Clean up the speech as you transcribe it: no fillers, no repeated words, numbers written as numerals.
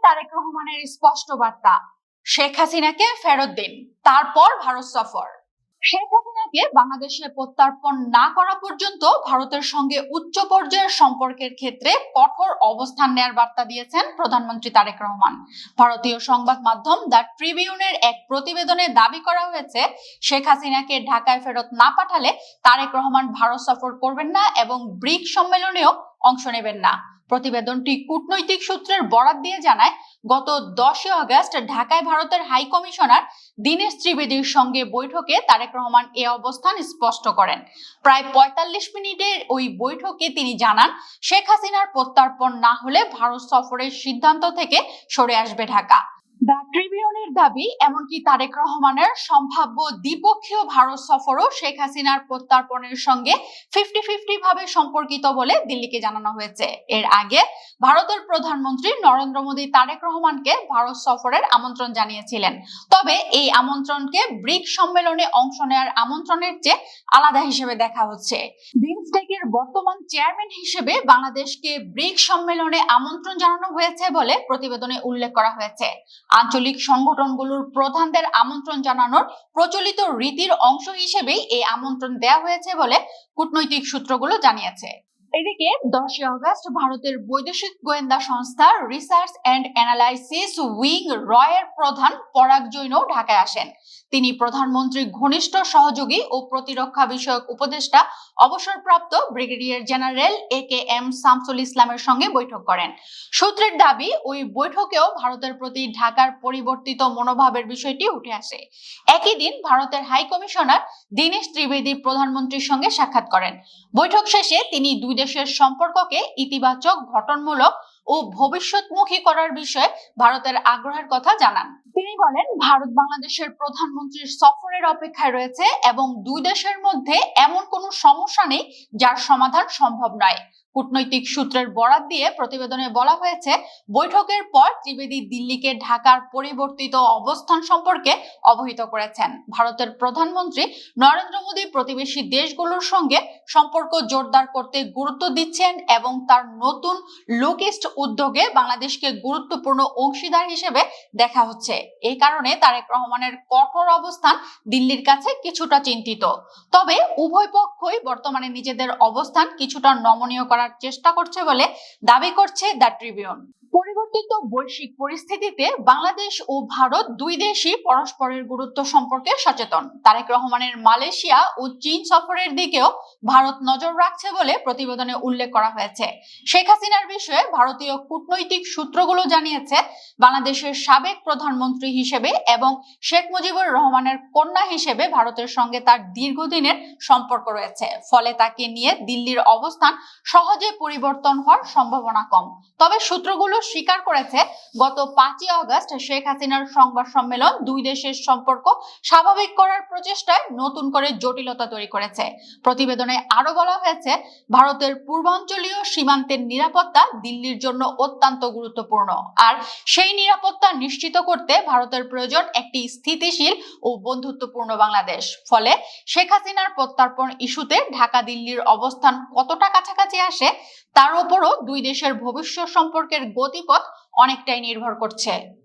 তারেক রহমানের স্পষ্ট বার্তা, শেখ হাসিনাকে ফেরত দিন, তারপর ভারত সফর। শেখ হাসিনাকে বাংলাদেশে প্রত্যার্পণ না করা পর্যন্ত ভারতের সঙ্গে উচ্চ পর্যায়ের সম্পর্কের ক্ষেত্রে কঠোর অবস্থান নেয়ার বার্তা দিয়েছেন প্রধানমন্ত্রী তারেক রহমান। ভারতীয় সংবাদ মাধ্যম দ্য ট্রিবিউনের এক প্রতিবেদনে দাবি করা হয়েছে, শেখ হাসিনাকে ঢাকায় ফেরত না পাঠালে তারেক রহমান ভারত সফর করবেন না এবং ব্রিক্স সম্মেলনেও অংশ নেবেন না। প্রতিবেদনটি কূটনৈতিক সূত্রের বরাত দিয়ে জানায়, গত 10 আগস্ট ঢাকায় ভারতের হাই কমিশনার দীনেশ ত্রিবেদীর সঙ্গে বৈঠকে তারেক রহমান এ অবস্থান স্পষ্ট করেন। প্রায় 45 মিনিটের ওই বৈঠকে তিনি জানান, শেখ হাসিনার প্রত্যার্পণ না হলে ভারত সফরের সিদ্ধান্ত থেকে সরে আসবে ঢাকা। দ্য ট্রিবিউনের দাবি, এমনকি তারেক রহমানের সম্ভাব্য দ্বিপক্ষীয় ভারত সফরও শেখ হাসিনার প্রত্যার্পণের সঙ্গে 50-50 ভাবে সম্পর্কিত বলে দিল্লিকে জানানো হয়েছে। এর আগে ভারতের প্রধানমন্ত্রী নরেন্দ্র মোদী তারেক রহমানকে ভারত সফরের আমন্ত্রণ জানিয়েছিলেন। তবে এই আমন্ত্রণকে ব্রিক্স সম্মেলনে অংশ নেওয়ার আমন্ত্রণের চেয়ে আলাদা হিসেবে দেখা হচ্ছে। বিমস্টেকের বর্তমান চেয়ারম্যান হিসেবে বাংলাদেশকে ব্রিক্স সম্মেলনে আমন্ত্রণ জানানো হয়েছে বলে প্রতিবেদনে উল্লেখ করা হয়েছে। আঞ্চলিক সংগঠনগুলোর প্রধানদের আমন্ত্রণ জানানোর প্রচলিত রীতির অংশ হিসেবেই এই আমন্ত্রণ দেওয়া হয়েছে বলে কূটনৈতিক সূত্রগুলো জানিয়েছে। এদিকে 10 আগস্ট ভারতের বৈদেশিক গোয়েন্দা সংস্থা রিসার্চ এন্ড অ্যানালাইসিস উইং রয়ের প্রধান পরাগ জৈন ঢাকায় আসেন। তিনি প্রধানমন্ত্রীর ঘনিষ্ঠ সহযোগী ও প্রতিরক্ষা বিষয়ক উপদেষ্টা অবসরপ্রাপ্ত ব্রিগেডিয়ার জেনারেল AKM শামসুল ইসলামের সঙ্গে বৈঠক করেন। সূত্রের দাবি, ওই বৈঠকেও ভারতের প্রতি ঢাকার পরিবর্তিত মনোভাবের বিষয়টি উঠে আসে। একই দিন ভারতের হাই কমিশনার দীনেশ ত্রিবেদী প্রধানমন্ত্রীর সঙ্গে সাক্ষাৎ করেন। বৈঠক শেষে তিনি দুই দেশের সম্পর্ককে ইতিবাচক, গঠনমূলক ও ভবিষ্যৎমুখী করার বিষয়ে ভারতের আগ্রহের কথা জানান। তিনি বলেন, ভারত বাংলাদেশের প্রধানমন্ত্রীর সফরের অপেক্ষায় রয়েছে এবং দুই দেশের মধ্যে এমন কোনো সমস্যা নেই যার সমাধান সম্ভব নয়। কূটনৈতিক সূত্রের বরাত দিয়ে প্রতিবেদনে বলা হয়েছে, বৈঠকের পর ত্রিবেদী দিল্লিকে ঢাকার পরিবর্তিত অবস্থান সম্পর্কে অবহিত করেছেন। ভারতের প্রধানমন্ত্রী নরেন্দ্র মোদী প্রতিবেশী দেশগুলোর সঙ্গে সম্পর্ক জোরদার করতে গুরুত্ব দিচ্ছেন এবং তার নতুন লুক ইস্ট উদ্যোগে বাংলাদেশকে গুরুত্বপূর্ণ অংশীদার হিসেবে দেখা হচ্ছে। এই কারণে তারেক রহমানের কঠোর অবস্থান দিল্লির কাছে কিছুটা চিন্তিত। তবে উভয় পক্ষই বর্তমানে নিজেদের অবস্থান কিছুটা নমনীয় করার চেষ্টা করছে বলে দাবি করছে দ্য ট্রিবিউন। পরিবর্তিত বৈশ্বিক পরিস্থিতিতে বাংলাদেশ ও ভারত দুই দেশই পরস্পরের গুরুত্ব সম্পর্কে সচেতন। তারেক রহমানের মালয়েশিয়া ও চীন সফরের দিকেও ভারত নজর রাখছে বলে প্রতিবেদনে উল্লেখ করা হয়েছে। শেখ হাসিনার বিষয়ে ভারতীয় কূটনৈতিক সূত্রগুলো জানিয়েছে, বাংলাদেশের সাবেক প্রধানমন্ত্রী হিসেবে এবং শেখ মুজিবুর রহমানের কন্যা হিসেবে ভারতের সঙ্গে তার দীর্ঘদিনের সম্পর্ক রয়েছে। ফলে তাকে নিয়ে দিল্লির অবস্থান সহজে পরিবর্তন হওয়ার সম্ভাবনা কম। তবে সূত্রগুলো স্বীকার করেছে, গত 5 আগস্ট শেখ হাসিনার সংবাদ সম্মেলন দুই দেশের সম্পর্ক স্বাভাবিক করার প্রচেষ্টায় নতুন করে জটিলতা তৈরি করেছে। প্রতিবেদনে আরো বলা হয়েছে, ভারতের পূর্বাঞ্চলীয় সীমান্তের নিরাপত্তা দিল্লির জন্য অত্যন্ত গুরুত্বপূর্ণ, আর সেই নিরাপত্তা নিশ্চিত করতে ভারতের প্রয়োজন একটি স্থিতিশীল ও বন্ধুত্বপূর্ণ বাংলাদেশ। ফলে শেখ হাসিনার প্রত্যার্পণ ইস্যুতে ঢাকা দিল্লির অবস্থান কতটা কাছাকাছি আসে তার উপরও দুই দেশের ভবিষ্যৎ সম্পর্কের গতিপথ অনেকটাই নির্ভর করছে।